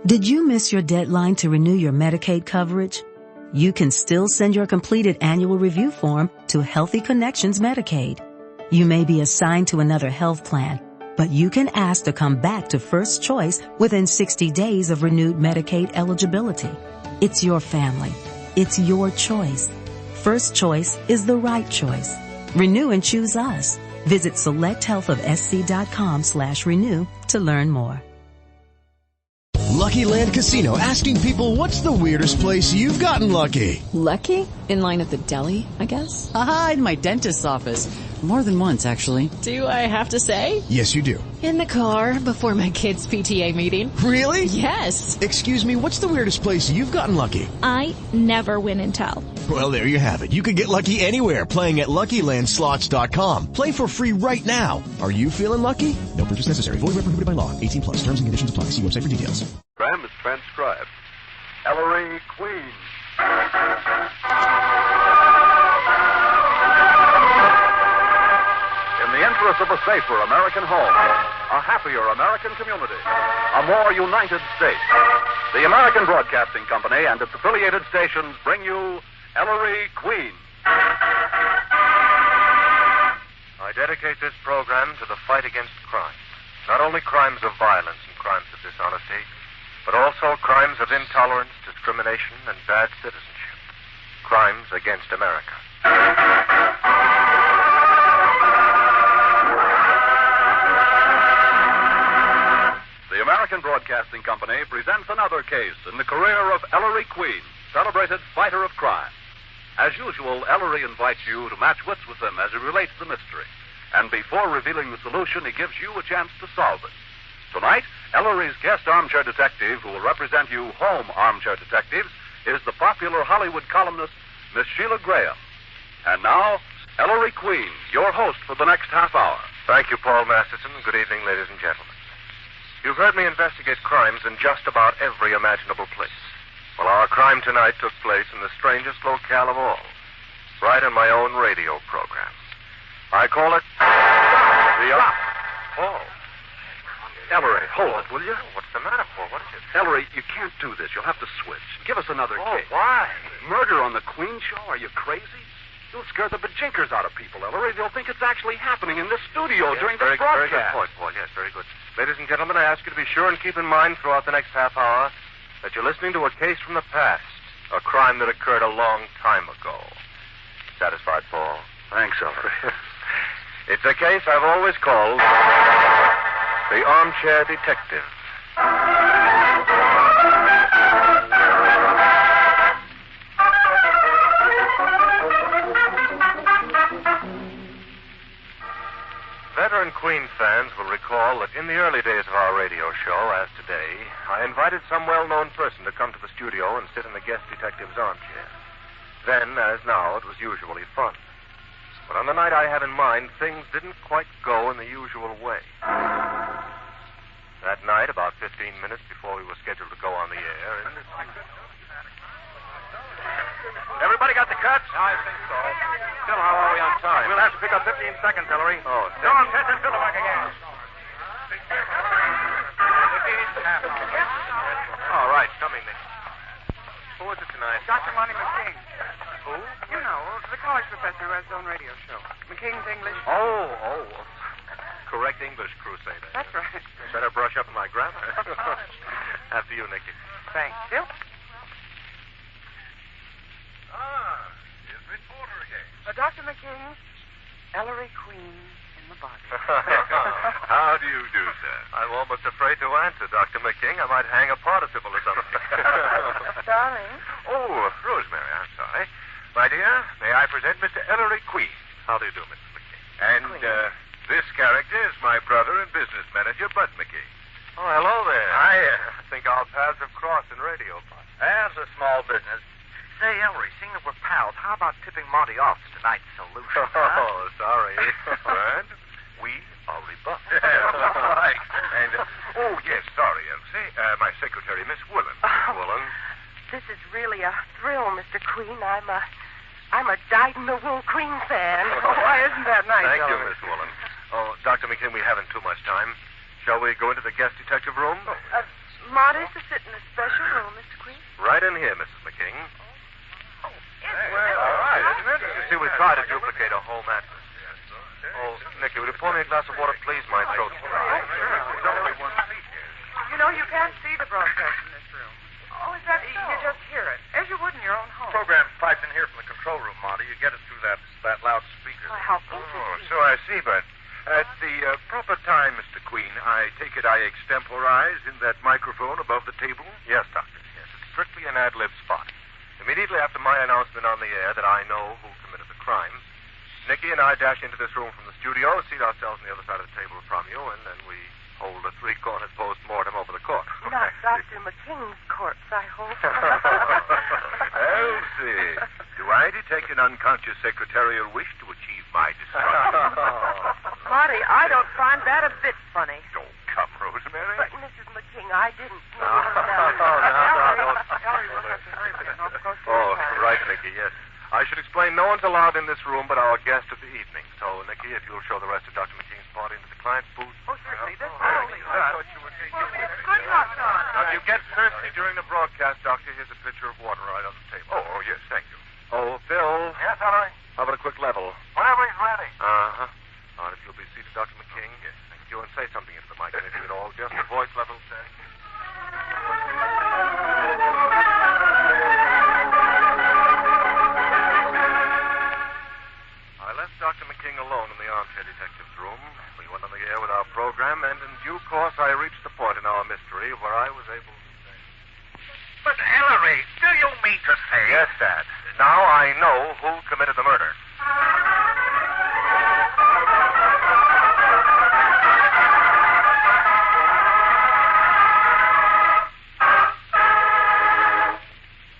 Did you miss your deadline to renew your Medicaid coverage? You can still send your completed annual review form to Healthy Connections Medicaid. You may be assigned to another health plan, but you can ask to come back to First Choice within 60 days of renewed Medicaid eligibility. It's your family. It's your choice. First Choice is the right choice. Renew and choose us. Visit selecthealthofsc.com/renew to learn more. Lucky Land Casino, asking people, what's the weirdest place you've gotten lucky? Lucky? In line at the deli, I guess? Aha, in my dentist's office. More than once, actually. Do I have to say? Yes, you do. In the car before my kids' PTA meeting. Really? Yes. Excuse me, what's the weirdest place you've gotten lucky? I never win and tell. Well, there you have it. You can get lucky anywhere, playing at LuckyLandSlots.com. Play for free right now. Are you feeling lucky? No purchase necessary. Void where prohibited by law. 18 plus. Terms and conditions apply. See website for details. Program is transcribed. Ellery Queen. In the interest of a safer American home, a happier American community, a more united state, the American Broadcasting Company and its affiliated stations bring you Ellery Queen. I dedicate this program to the fight against crime. Not only crimes of violence and crimes of dishonesty, but also crimes of intolerance, discrimination, and bad citizenship. Crimes against America. The American Broadcasting Company presents another case in the career of Ellery Queen, celebrated fighter of crime. As usual, Ellery invites you to match wits with him as he relates the mystery. And before revealing the solution, he gives you a chance to solve it. Tonight, Ellery's guest armchair detective, who will represent you home armchair detectives, is the popular Hollywood columnist, Miss Sheila Graham. And now, Ellery Queen, your host for the next half hour. Thank you, Paul Masterson. Good evening, ladies and gentlemen. You've heard me investigate crimes in just about every imaginable place. Well, our crime tonight took place in the strangest locale of all, right on my own radio program. I call it the... Paul. Ellery, hold it, will you? What's the matter, Paul? What is it? Ellery, you can't do this. You'll have to switch. Give us another case. Why? Murder on the Queen Show? Are you crazy? You'll scare the bejinkers out of people, Ellery. They'll think it's actually happening in this studio during the broadcast. Very good point, Paul. Yes, very good. Ladies and gentlemen, I ask you to be sure and keep in mind throughout the next half hour that you're listening to a case from the past, a crime that occurred a long time ago. Satisfied, Paul? Thanks, Ellery. It's a case I've always called the Armchair Detective. Veteran Queen fans will recall that in the early days of our radio show, as today, I invited some well-known person to come to the studio and sit in the guest detective's armchair. Then, as now, it was usually fun. But on the night I had in mind, things didn't quite go in the usual way. That night, about 15 minutes before we were scheduled to go on the air... Everybody got the cuts? I think so. Still, how are we on time? We'll have to pick up 15 seconds, Ellery. Oh, Go on, catch and fill the work again. All right, coming, Nick. Who is it tonight? Dr. Monty McKing. Who? You know, the college professor who has his own radio show. McKing's English. Oh. Correct English crusader. That's right. Better brush up on my grammar. After you, Nicky. Thanks. Bill? Here's Miss Porter again. Dr. McKing, Ellery Queen in the body. How do you do, sir? I'm almost afraid to answer, Dr. McKing. I might hang a participle or something. Darling. Oh, Rosemary, I'm sorry. My dear, may I present Mr. Ellery Queen? How do you do, Mr. McKing? And, this character is my brother and business manager, Bud McKing. Oh, hello there. I think our paths have crossed in radio, Bud. As a small business. Say, Ellery, seeing that we're pals, how about tipping Monty off to tonight's solution? Oh, sorry. Bud, we are rebuffed. Right. And, yes, sorry, Elsie. My secretary, Miss Woolen. Woolen. This is really a thrill, Mr. Queen. I'm a dyed-in-the-wool Queen fan. Why isn't that nice, Thank you, Ellery? Miss Woolen. Oh, Dr. McKim, we haven't too much time. Shall we go into the guest detective room? Monty's to sit in the whole mattress. Oh, Nicky, would you pour me a glass of water, please? My throat's dry. You know, you can't see the broadcast in this room. Oh, is that so? You just hear it, as you would in your own home. Program's piped in here from the control room, Monty. You get it through that loudspeaker. Why, how interesting. Oh, so I see, but at the proper time, Mr. Queen, I take it I extemporize in that microphone above the table? Yes, Doctor. Yes, it's strictly an ad-lib spot. Immediately after my announcement on the air that I know who committed the crime, Nikki and I dash into this room from the studio, seat ourselves on the other side of the table from you, and then we hold a three-cornered post-mortem over the court. Not Dr. McKing's corpse, I hope. Elsie, do I detect an unconscious secretarial wish to achieve my destruction? Marty, I don't find that a bit funny. Don't come, Rosemary. But, Mrs. McKing, I didn't mean Ellery will have to hurry, but oh, right, Nikki, yes. I should explain no one's allowed in this room but our guest of the evening. So, Nikki, if you'll show the rest of Dr. McKing's party into the client's booth. Oh, certainly. This I thought you would be... Good luck, Don. Now, if you get thirsty during the broadcast, Doctor, here's a pitcher of water right on the table. Oh, yes, thank you. Oh, Phil. Yes, Ellery? How about a quick level? Whenever he's ready. Uh-huh. All right, if you'll be seated, Dr. McKing. Yes, thank you. And say something into the mic, anything at all. Just a voice level check. I left Dr. McKing alone in the Armchair Detective's room. We went on the air with our program, and in due course I reached the point in our mystery where I was able to say... But, Ellery, do you mean to say... Yes, Dad. Now I know who committed the murder.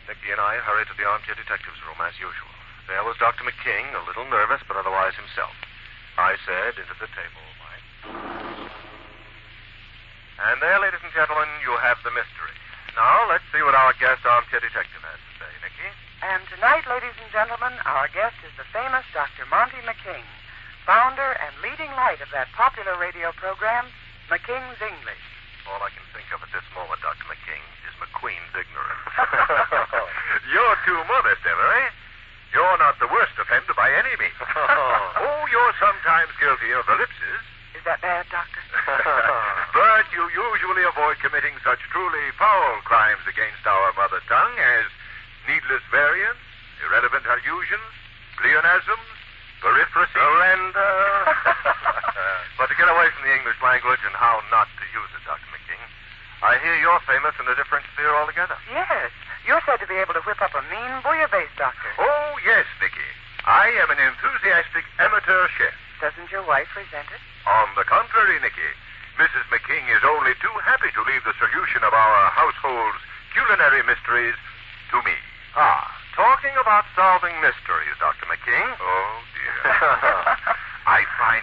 Nikki and I hurried to the Armchair Detective's room as usual. There was Dr. McKing, a little nervous, but otherwise himself. I said into the table, Mike. And there, ladies and gentlemen, you have the mystery. Now, let's see what our guest Armchair Detective has to say. Nikki? And tonight, ladies and gentlemen, our guest is the famous Dr. Monty McKing, founder and leading light of that popular radio program, McKing's English. All I can think of at this moment, Dr. McKing, is McQueen's ignorance. You're too modest, Ellery. You're not the worst offender by any means. Oh, you're sometimes guilty of ellipses. Is that bad, Doctor? But you usually avoid committing such truly foul crimes against our mother tongue as needless variants, irrelevant allusions, pleonasms, periphrases. Surrender. But to get away from the English language and how not to use it, Dr. McKing, I hear you're famous in a different sphere altogether. Yes. You're said to be able to whip up a mean bouillabaisse, Doctor. Oh, yes, Nicky. I am an enthusiastic amateur chef. Doesn't your wife resent it? On the contrary, Nicky, Mrs. McKing is only too happy to leave the solution of our household's culinary mysteries to me. Ah, talking about solving mysteries, Dr. McKing. Oh, dear. I find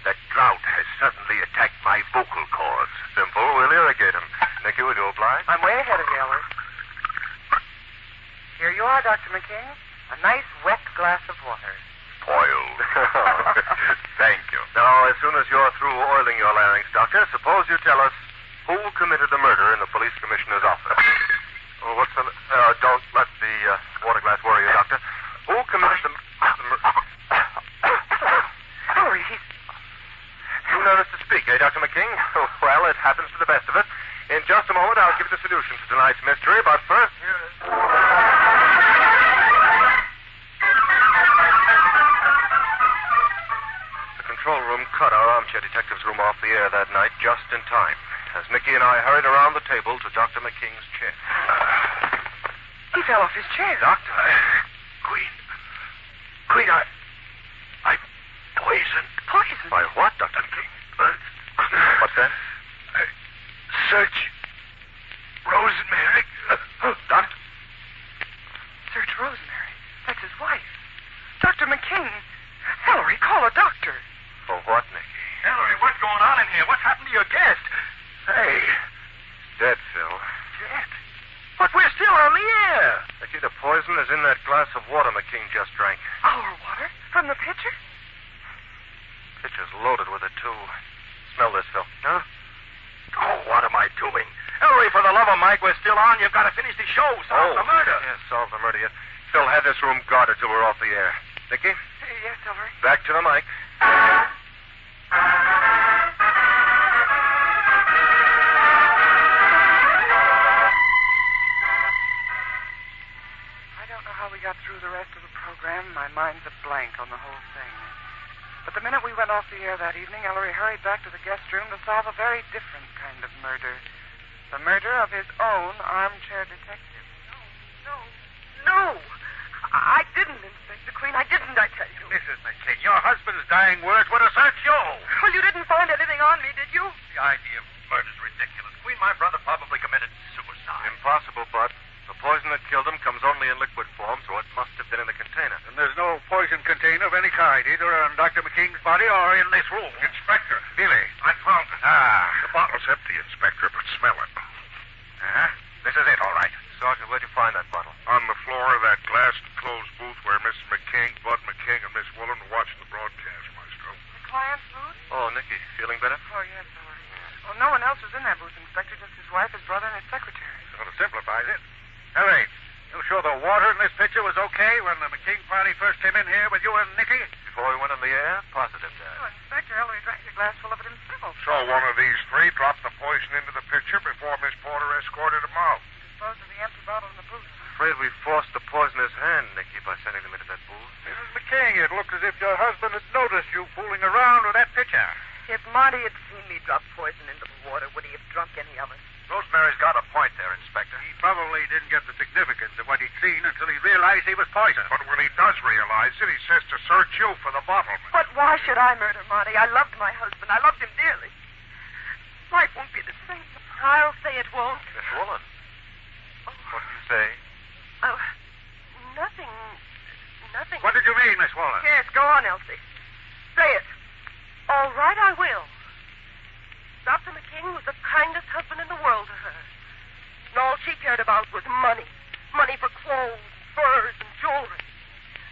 that drought has suddenly attacked my vocal cords. Simple, we'll irrigate them. Nicky, will you oblige? I'm way ahead of you, Ellery. Here you are, Dr. McKing. A nice wet glass of water. Oiled. Thank you. Now, as soon as you're through oiling your larynx, Doctor, suppose you tell us who committed the murder in the police commissioner's office. Oh, what's the... don't let the water glass worry you, Doctor. Who committed the murder... Ellery, he's... Too nervous to speak, eh, Dr. McKing? Well, it happens to the best of us. In just a moment, I'll give you the solution to tonight's mystery, but first, here is... The control room cut our Armchair Detective's room off the air that night just in time, as Nicky and I hurried around the table to Dr. McKing's chair. He fell off his chair. Doctor. Queen, I poisoned. Poisoned? By what, Dr. McKing? What's that? Search Rosemary. Doctor? Search Rosemary. That's his wife. Dr. McKing. Ellery, call a doctor. For what, Nicky? Ellery, what's going on in here? What's happened to your guest? Hey. Dead, Phil. Dead? But we're still on the air. Nicky, the poison is in that glass of water McKing just drank. Our water? From the pitcher? Pitcher's loaded with it, too. Smell this, Phil. Huh? Oh, what am I doing? Ellery, for the love of Mike, we're still on. You've got to finish the show. Solve the murder. Yes, solve the murder yet. Phil, have this room guarded till we're off the air. Nicky? Hey, Yes, Ellery. Back to the mic. I don't know how we got through the rest of the program. My mind's a blank on the whole thing. But the minute we went off the air that evening, Ellery hurried back to the guest room to solve a very different kind of murder. The murder of his own armchair detective. No. I didn't, Inspector Queen. I didn't, I tell you. Mrs. McKing, your husband's dying words would assert you. Well, you didn't find anything on me, did you? The idea of murder's ridiculous. Queen, my brother probably committed suicide. Impossible, Bud. The poison that killed him comes only in liquid form, so it must have been in the container. And there's no poison container of any kind, either on Dr. McKing's body or in this room. Inspector. Billy. I found it. The bottle's empty, Inspector, but smell it. This is it, all right. Sergeant, where'd you find that bottle? On the floor of that glass-enclosed booth where Mrs. McKing, Bud McKing, and Miss Woolen were watching the broadcast, Maestro. The client's booth? Oh, Nikki, feeling better? Oh, yes, Ellery. Well, no one else was in that booth, Inspector, just his wife, his brother, and his secretary. Sort of simplifies it. Ellery, you sure the water in this pitcher was okay when the McKing party first came in here with you and Nikki? Before we went on the air? Positive, Dad. Oh, Inspector, Ellery drank a glass full of it himself. So one of these three dropped the poison into the pitcher before Miss Porter escorted him out. Disposed of the empty bottle in the booth. Afraid we forced the poisoner's hand, Nikki, by sending them into that booth. Mrs. McKing, it looked as if your husband had noticed you fooling around with that pitcher. If Marty had seen me drop poison into the water, would he have drunk any of it? Rosemary's got a point there, Inspector. He probably didn't get the significance of what he'd seen until he realized he was poisoned. But when he does realize it, he says to search you for the bottle. But why should I murder Marty? I loved my husband. I loved him dearly. Life won't be the same. I'll say it won't. Miss Woolen. What did you say? Oh, nothing. What did you mean, Miss Woolen? Yes, go on, Elsie. Say it. All right, I will. Dr. McKing was the kindest husband in the world to her. And all she cared about was money. Money for clothes, furs, and jewelry.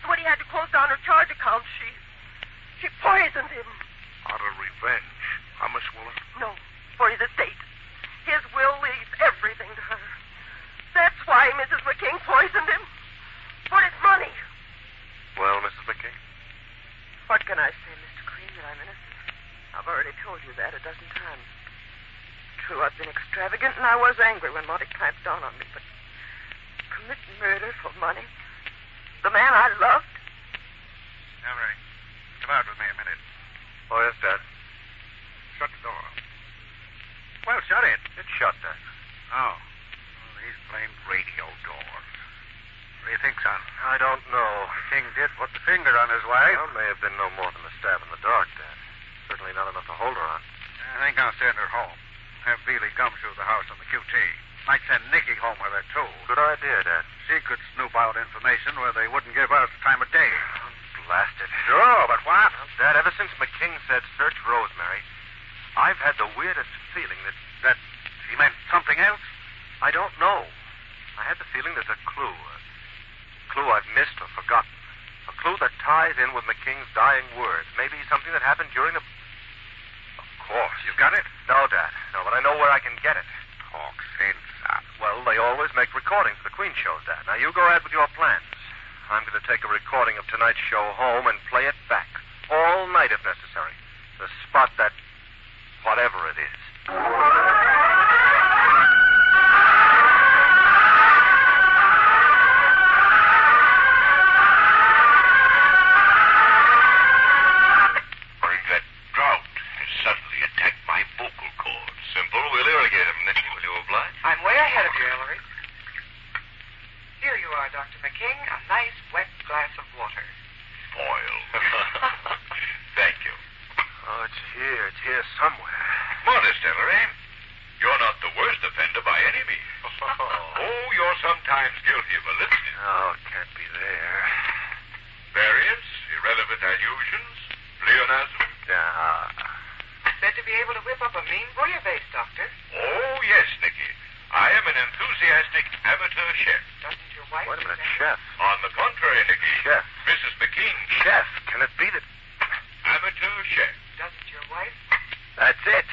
And when he had to close down her charge account, she poisoned him. Out of revenge. Huh, Miss Woolen? No, for his estate. His will leaves everything to her. That's why Mrs. McKing poisoned him. For his money. Well, Mrs. McKing? What can I say, Mr. Queen, that I'm innocent? I've already told you that a dozen times. True, I've been extravagant, and I was angry when Marty clamped down on me, but commit murder for money? The man I loved? Ellery, come out with me a minute. Oh, yes, Dad. Shut the door. Well, shut it. It's shut, Dad. Oh. Well, these blamed radio doors. What do you think, son? I don't know. King did put the finger on his wife. Well, may have been no more than a stab in the dark, Dad. Certainly not enough to hold her on. I think I'll send her home. Have Beely gum through the house on the QT. Might send Nikki home with her, too. Good idea, Dad. She could snoop out information where they wouldn't give us the time of day. Blast it. Sure, but what? Well, Dad, ever since McKing said search Rosemary, I've had the weirdest feeling that he meant something else? I don't know. I had the feeling there's a clue. A clue I've missed or forgotten. A clue that ties in with McKing's dying words. Maybe something that happened during the... Of course. You've got it? No, Dad. No, but I know where I can get it. Talk sense, son. Well, they always make recordings for the Queen shows, Dad. Now, you go ahead with your plans. I'm going to take a recording of tonight's show home and play it back. All night, if necessary. To spot that... whatever it is. Suddenly attacked my vocal cords. Simple. We'll irrigate him. Nikki, will you oblige? I'm way ahead of you, Ellery. Here you are, Dr. McKing. A nice wet glass of water. Foil. Thank you. Oh, it's here. It's here somewhere. Modest, Ellery. You're not the worst offender by any means. Oh, you're sometimes guilty of malignity. Oh, it can't be there. Variance, irrelevant allusions, pleonasm. Yeah. Said to be able to whip up a mean bouillabaisse, Doctor. Oh, yes, Nikki. I am an enthusiastic amateur chef. Doesn't your wife... Wait a minute, chef. On the contrary, Nikki. Chef. Mrs. McKing. Chef. Can it be that... Amateur chef. Doesn't your wife... That's it.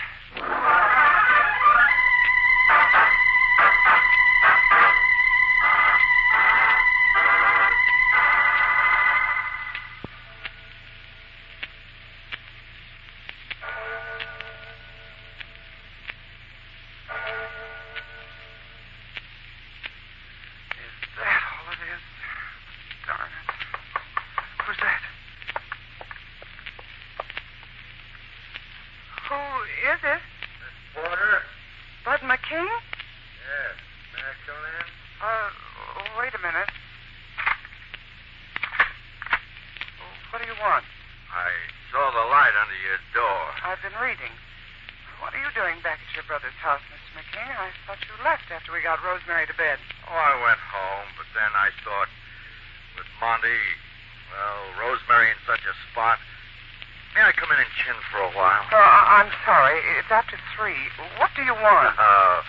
been reading. What are you doing back at your brother's house, Mr. McKing? I thought you left after we got Rosemary to bed. Oh, I went home, but then I thought, with Monty, well, Rosemary in such a spot, may I come in and chin for a while? Oh, I'm sorry. It's after 3. What do you want? Oh,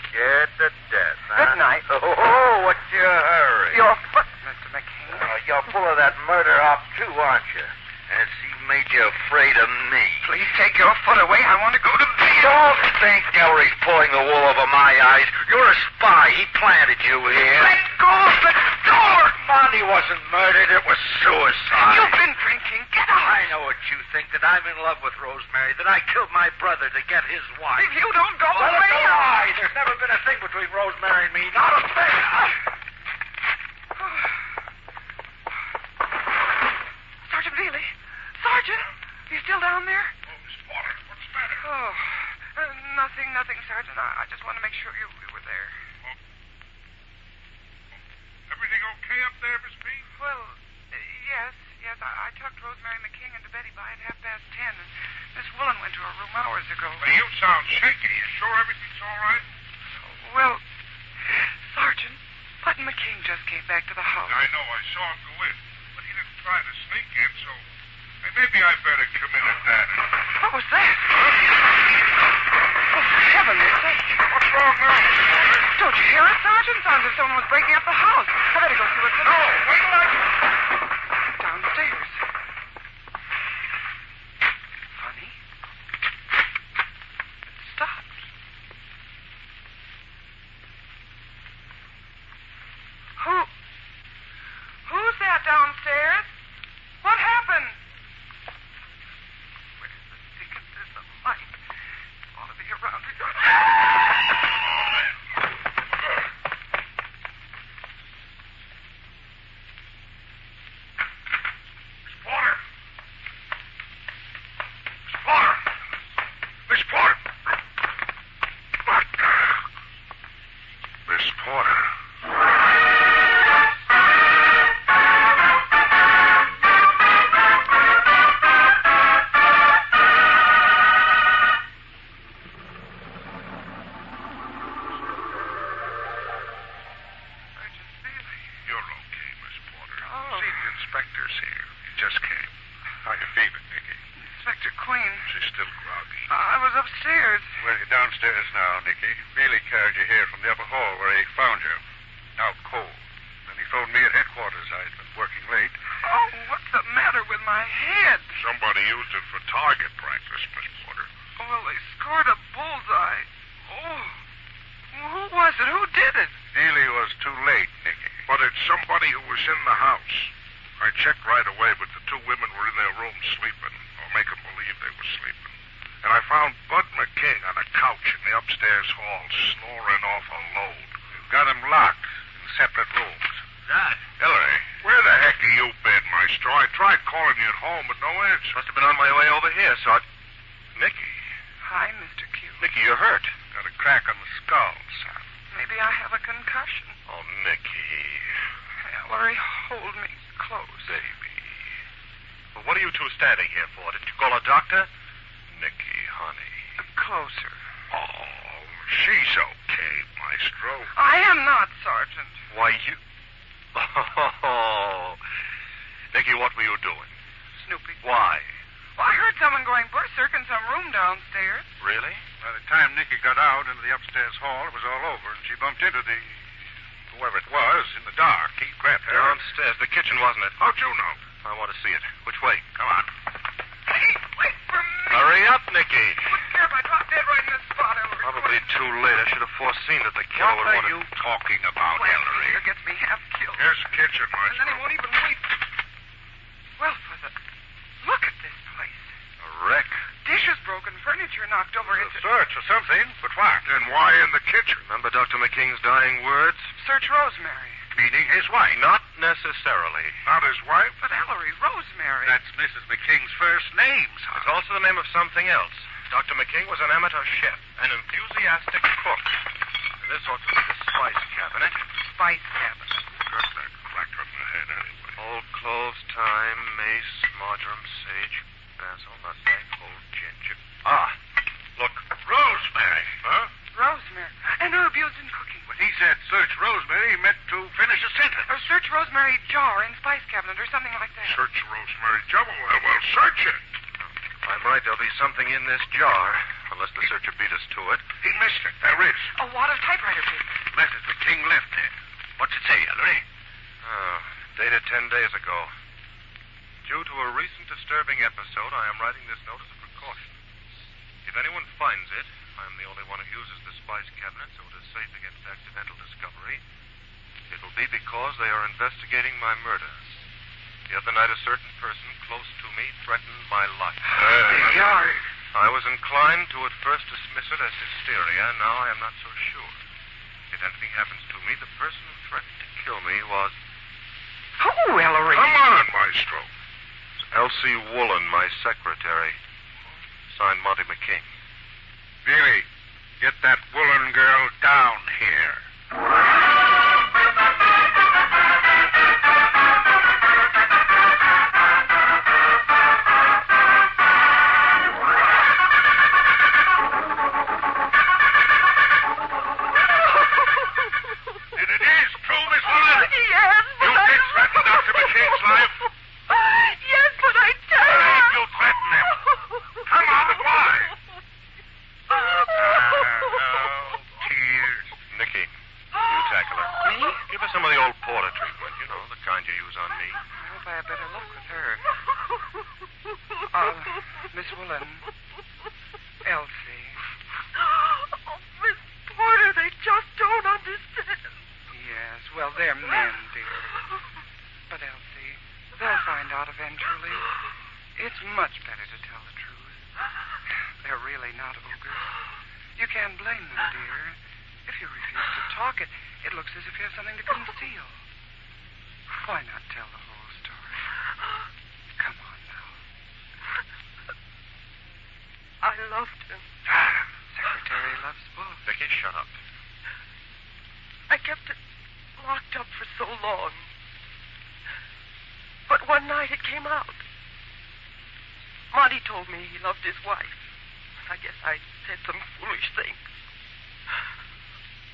scared to death, huh? Good night. Oh, what's your hurry? Your foot, Mr. McKing. You're full of that murder op, too, aren't you? Has he made you afraid of me? Please take your foot away. I want to go to bed. Don't think Ellery's pulling the wool over my eyes. You're a spy. He planted you here. Let go of the door! Monty wasn't murdered. It was suicide. You've been drinking. Get out. I know what you think, that I'm in love with Rosemary, that I killed my brother to get his wife. If you don't go well, away... it's a lie. There's never been a thing between Rosemary and me. Not a thing. Sergeant Veely. Sergeant, you still down there? Oh, Miss Porter, what's the matter? Oh, nothing, Sergeant. I just want to make sure you were there. Oh. Everything okay up there, Miss B? Well, yes. I tucked Rosemary McKing into Betty by at 10:30, and Miss Woolen went to her room hours ago. Well, you sound shaky. You sure everything's all right? Well, Sergeant, Button McKing just came back to the house. I know. I saw him go in, but he didn't try to sneak in, so maybe I better come in at that. What was that? Oh, for heaven's sake. What's wrong now? Don't you hear it, Sergeant? Sounds as if someone was breaking up the house. I better go see what's the matter. No, wait till I... Downstairs. Funny. It stopped. Who's that downstairs? What happened? Where the dickens is the light? It ought to be around here. Inspector's here. He just came. How you feeling, Nikki? Inspector Queen. She's still groggy. I was upstairs. Well, you're downstairs now, Nikki. Billy carried you here from the upper hall where he found you. Out cold. Then he phoned me at headquarters. I'd been working late. Oh, what's the matter with my head? Somebody used it for target practice, Miss Porter. Oh, well, they scored a bullseye. Oh. Who was it? Who did it? Billy was too late, Nikki. But it's somebody who was in the house. I checked right away, but the 2 women were in their room sleeping, or make them believe they were sleeping. And I found Bud McKing on a couch in the upstairs hall, snoring off a load. We've got him locked in separate rooms. That? Ellery, where the heck have you been, Maestro? I tried calling you at home, but no answer. Must have been on my way over here, Sergeant. Nicky. Hi, Mr. Q. Nicky, you're hurt. Got a crack on the skull, son. Maybe I have a concussion. Oh, Nicky. Ellery, hold me close. Baby. Well, what are you 2 standing here for? Didn't you call a doctor? Nicky, honey. Closer. Oh, she's okay, Maestro. I am not, Sergeant. Why, you... Oh. Nicky, what were you doing? Snooping. Why? Well, I heard someone going berserk in some room downstairs. Really? By the time Nicky got out into the upstairs hall, it was all over, and she bumped into whoever it was, in the dark. He grabbed her. Downstairs. The kitchen, wasn't it? How'd you know? I want to see it. Which way? Come on. Hey, wait for me. Hurry up, Nicky. Wouldn't care if I dropped dead right in this spot, Ellery. Probably too late. I should have foreseen that the killer What would are want you talking about, Well, Ellery? Peter gets me half killed. Here's the kitchen, And then he Maestro. won't even wait. Well, for the... Look at this place. A wreck. Dishes broken, furniture knocked over. A search or something, but what? Then why in the kitchen? Remember Dr. McKing's dying words? Search Rosemary. Meaning his wife. Not necessarily. Not his wife? But Ellery, Rosemary. That's Mrs. McKing's first name, son. It's also the name of something else. Dr. McKing was an amateur chef, an enthusiastic cook. This ought to be the spice cabinet. Spice cabinet. Got that crack on the head anyway. Old cloves, thyme, mace, marjoram, sage, basil, nutmeg, old ginger. said search Rosemary meant to finish a sentence. Or search Rosemary jar in spice cabinet or something like that. Search Rosemary jar? Well, search it. I might. There'll be something in this jar, unless the searcher beat us to it. He missed it. There is. A wad of typewriter paper. Message the king left it. What's it say, Ellery? Dated 10 days ago. Due to a recent disturbing episode, I am writing this note as a precaution. If anyone finds it, I am the only one who uses the spice cabinet, so it is safe against accidental discovery. It will be because they are investigating my murder. The other night, a certain person close to me threatened my life. I was inclined to at first dismiss it as hysteria. Now I am not so sure. If anything happens to me, the person who threatened to kill me was... Oh, Ellery. Come on, Maestro. Elsie Woolen, my secretary. Signed Monty McKing. Billy, get that Woolen girl down here. And it is true, Miss Woolen. Yes, but You did threaten Dr. McKing's life. Yes, but I tell you. You threatened him. Come on, why? Tears. Nikki, you tackle her. Me? Give her some of the old Porter treatment. You know, the kind you use on me. I hope I have better luck with her. Miss Woolen. Elsie. Oh, Miss Porter, they just don't understand. Yes, well, they're men, dear. But, Elsie, they'll find out eventually. It's much better to tell the truth. They're really not ogres. You can't blame them, dear. If you refuse to talk, it looks as if you have something to conceal. Why not tell the whole story? Come on now. I loved him. Secretary loves both. Vicky, shut up. I kept it locked up for so long. But one night it came out. Monty told me he loved his wife. I guess I said some foolish things.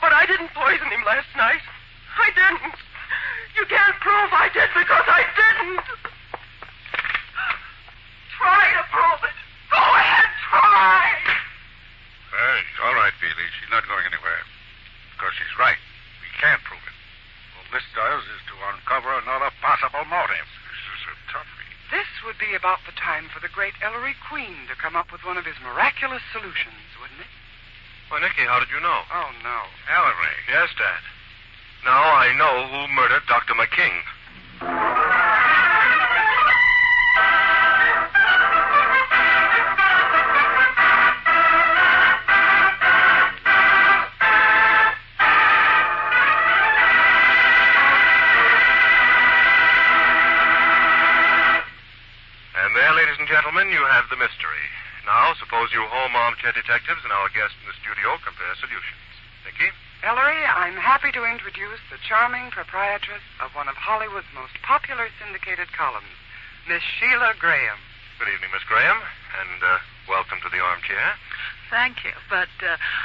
But I didn't poison him last night. I didn't. You can't prove I did because I didn't. Try to prove it. Go ahead, try. Hey, all right, Billy. She's not going anywhere. Because she's right. We can't prove it. All this does is to uncover another possible motive. This is a toughie. This would be about the time for the great Ellery Queen to come up with one of his miraculous solutions, wouldn't it? Well, Nikki, how did you know? Oh, no. Ellery. Yes, Dad. Now I know who murdered Dr. McKing. And there, ladies and gentlemen, you have the mystery. Now, suppose you home armchair detectives and our guest in the studio compare solutions. Nikki? Ellery, I'm happy to introduce the charming proprietress of one of Hollywood's most popular syndicated columns, Miss Sheila Graham. Good evening, Miss Graham, and welcome to the Armchair. Thank you, but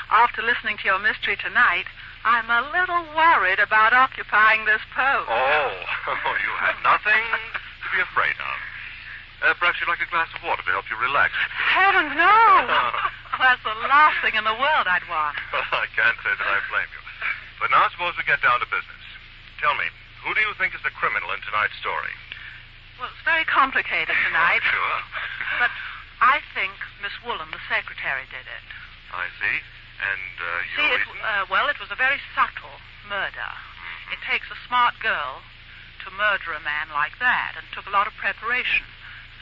after listening to your mystery tonight, I'm a little worried about occupying this post. Oh, you had nothing to be afraid of. Perhaps you'd like a glass of water to help you relax. Heavens, no! That's the last thing in the world I'd want. I can't say that I blame you. But now suppose we get down to business. Tell me, who do you think is the criminal in tonight's story? Well, it's very complicated tonight. Sure. But I think Miss Woolen, the secretary, did it. I see. And See, your it was a very subtle murder. Mm-hmm. It takes a smart girl to murder a man like that, and took a lot of preparation.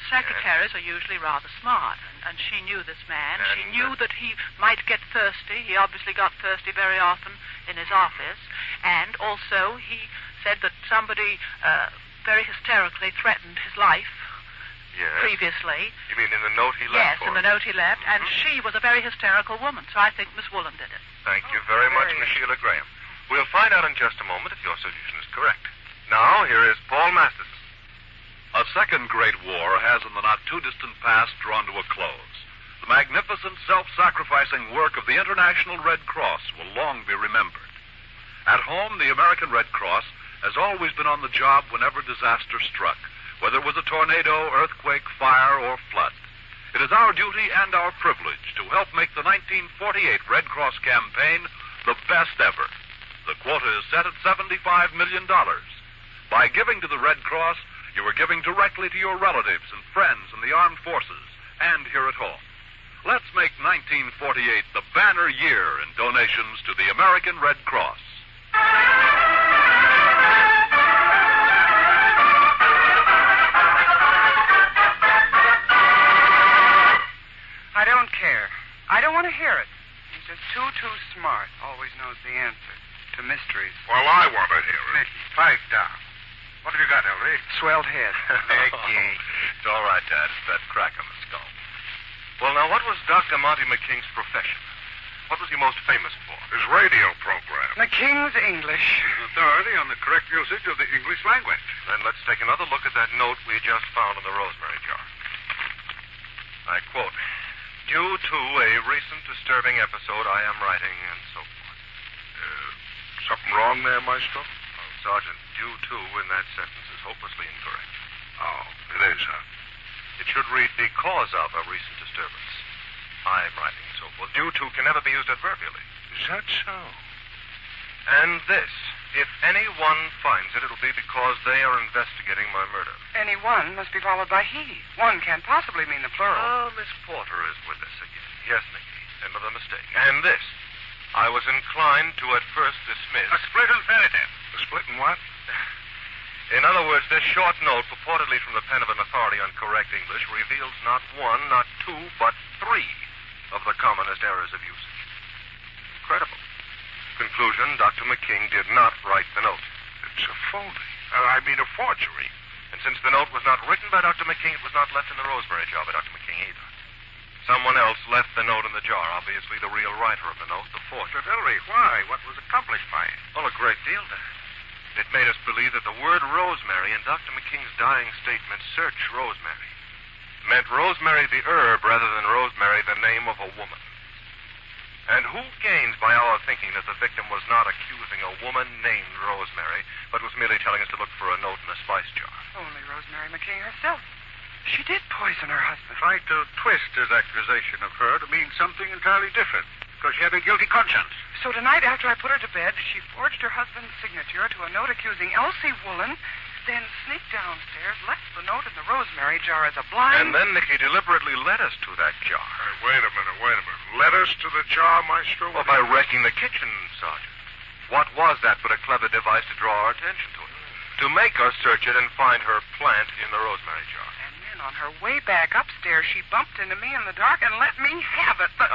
Secretaries are usually rather smart, and she knew this man. She knew that he might get thirsty. He obviously got thirsty very often in his office. And also he said that somebody very hysterically threatened his life previously. You mean in the note he left? Yes, in the note he left. And she was a very hysterical woman, so I think Miss Woolen did it. Thank you very much, Miss Sheila Graham. We'll find out in just a moment if your solution is correct. Now, here is Paul Masterson. A second great war has in the not-too-distant past drawn to a close. The magnificent self-sacrificing work of the International Red Cross will long be remembered. At home, the American Red Cross has always been on the job whenever disaster struck, whether it was a tornado, earthquake, fire, or flood. It is our duty and our privilege to help make the 1948 Red Cross campaign the best ever. The quota is set at $75 million. By giving to the Red Cross, you are giving directly to your relatives and friends in the armed forces and here at home. Let's make 1948 the banner year in donations to the American Red Cross. I don't care. I don't want to hear it. He's just too smart. Always knows the answer to mysteries. Well, I want to hear it. Nicky, pipe down. What have you got, Ellery? Swelled head. It's all right, Dad. It's that crack on the skull. Well, now, what was Dr. Monty McKing's profession? What was he most famous for? His radio program. McKing's English. Authority on the correct usage of the English language. Then let's take another look at that note we just found in the rosemary jar. I quote, "Due to a recent disturbing episode, I am writing," and so forth. Something wrong there, Maestro? Well, Sergeant, due to in that sentence is hopelessly incorrect. Oh, it is, huh? It should read because of a recent disturbance. I am writing, and so forth. Due to can never be used adverbially. Is that so? And this, if anyone finds it, it'll be because they are investigating my murder. Anyone must be followed by he. One can't possibly mean the plural. Oh, Miss Porter is with us again. Yes, Nicky. Another mistake. And this, I was inclined to at first dismiss. A split infinitive. A split in what? In other words, this short note, purportedly from the pen of an authority on correct English, reveals not one, not two, but three of the commonest errors of usage. Incredible. Conclusion, Dr. McKing did not write the note. It's a phony. I mean a forgery. And since the note was not written by Dr. McKing, it was not left in the rosemary jar by Dr. McKing either. Someone else left the note in the jar, obviously the real writer of the note, the forger. But, Ellery, why? What was accomplished by it? Well, a great deal, Dad. It made us believe that the word rosemary in Dr. McKing's dying statement, "search rosemary," meant rosemary the herb rather than rosemary the name of a woman. And who gains by our thinking that the victim was not accusing a woman named Rosemary, but was merely telling us to look for a note in a spice jar? Only Rosemary McKing herself. She did poison her husband. Tried to twist his accusation of her to mean something entirely different, because she had a guilty conscience. So tonight, after I put her to bed, she forged her husband's signature to a note accusing Elsie Woolen, then sneaked downstairs, left the note in the rosemary jar as a blind... And then Nicky deliberately led us to that jar. Wait a minute. Led us to the jar, Maestro? Well, by wrecking the kitchen, Sergeant. What was that but a clever device to draw our attention to it? To make us search it and find her plant in the rosemary jar. And then on her way back upstairs, she bumped into me in the dark and let me have it. But...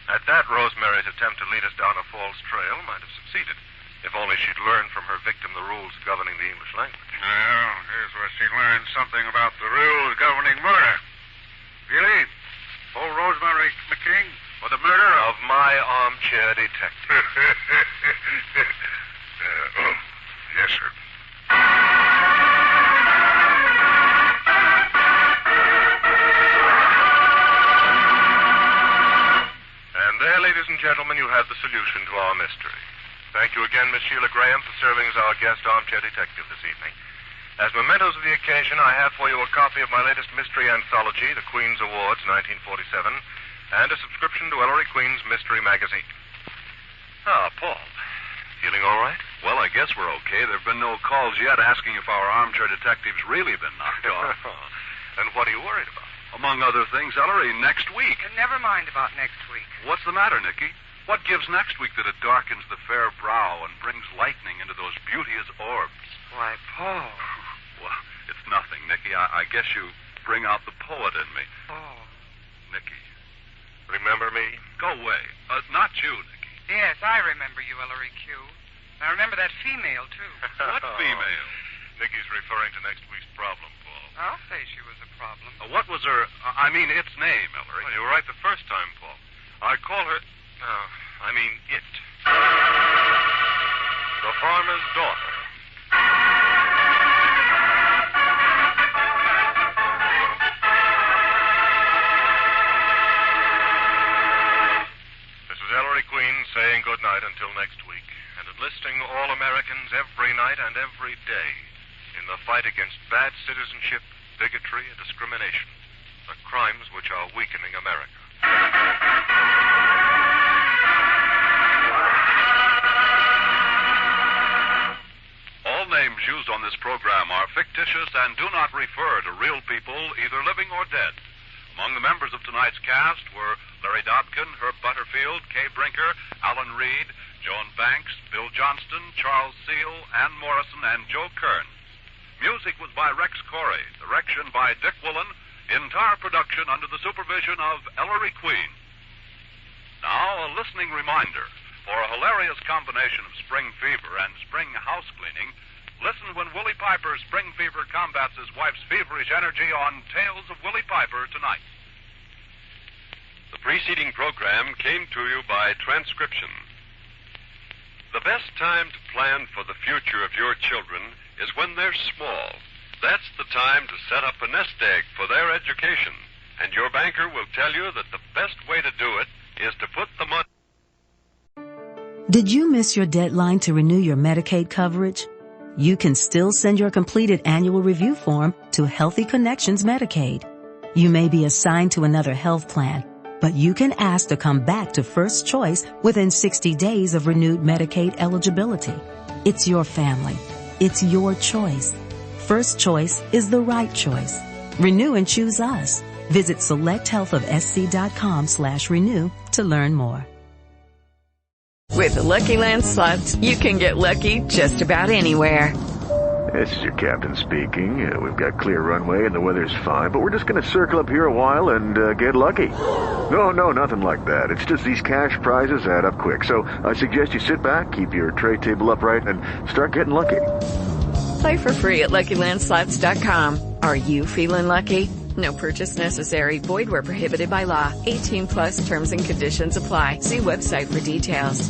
At that, Rosemary's attempt to lead us down a false trail might have succeeded, if only she'd learned from her victim the rules governing the English language. Well, here's where she learned something about the rules governing murder. Really? Old Rosemary McKing? For the murder of my armchair detective. Yes, sir. And there, ladies and gentlemen, you have the solution to our mystery. Thank you again, Miss Sheila Graham, for serving as our guest armchair detective this evening. As mementos of the occasion, I have for you a copy of my latest mystery anthology, The Queen's Awards, 1947, and a subscription to Ellery Queen's Mystery Magazine. Ah, Paul. Feeling all right? Well, I guess we're okay. There have been no calls yet asking if our armchair detective's really been knocked off. And what are you worried about? Among other things, Ellery, next week. Never mind about next week. What's the matter, Nicky? What gives next week that it darkens the fair brow and brings lightning into those beauteous orbs? Why, Paul. Well, it's nothing, Nicky. I guess you bring out the poet in me. Oh. Nicky. Remember me? Go away. Not you, Nicky. Yes, I remember you, Ellery Q. I remember that female, too. What female? Nicky's referring to next week's problem, Paul. I'll say she was a problem. What was her... its name, Ellery. Well, you were right the first time, Paul. I call her... it. The farmer's daughter. This is Ellery Queen saying good night. night until next week, and enlisting all Americans every night and every day in the fight against bad citizenship, bigotry, and discrimination, the crimes which are weakening America. All names used on this program are fictitious and do not refer to real people, either living or dead. Among the members of tonight's cast were Larry Dobkin, Herb Butterfield, Kay Brinker, Alan Reed, Joan Banks, Bill Johnston, Charles Seal, Ann Morrison, and Joe Kearns. Music was by Rex Corey, direction by Dick Woolen, entire production under the supervision of Ellery Queen. Now, a listening reminder. For a hilarious combination of spring fever and spring house cleaning, listen when Willie Piper's spring fever combats his wife's feverish energy on Tales of Willie Piper tonight. The preceding program came to you by transcription. The best time to plan for the future of your children is when they're small. That's the time to set up a nest egg for their education. And your banker will tell you that the best way to do it is to put the money... Did you miss your deadline to renew your Medicaid coverage? You can still send your completed annual review form to Healthy Connections Medicaid. You may be assigned to another health plan, but you can ask to come back to First Choice within 60 days of renewed Medicaid eligibility. It's your family. It's your choice. First Choice is the right choice. Renew and choose us. Visit selecthealthofsc.com/renew to learn more. With the Lucky Land Slots, you can get lucky just about anywhere. This is your captain speaking. We've got clear runway and the weather's fine, but we're just going to circle up here a while and get lucky. No, nothing like that. It's just these cash prizes add up quick. So I suggest you sit back, keep your tray table upright, and start getting lucky. Play for free at LuckyLandSlots.com. Are you feeling lucky? No purchase necessary. Void where prohibited by law. 18+ terms and conditions apply. See website for details.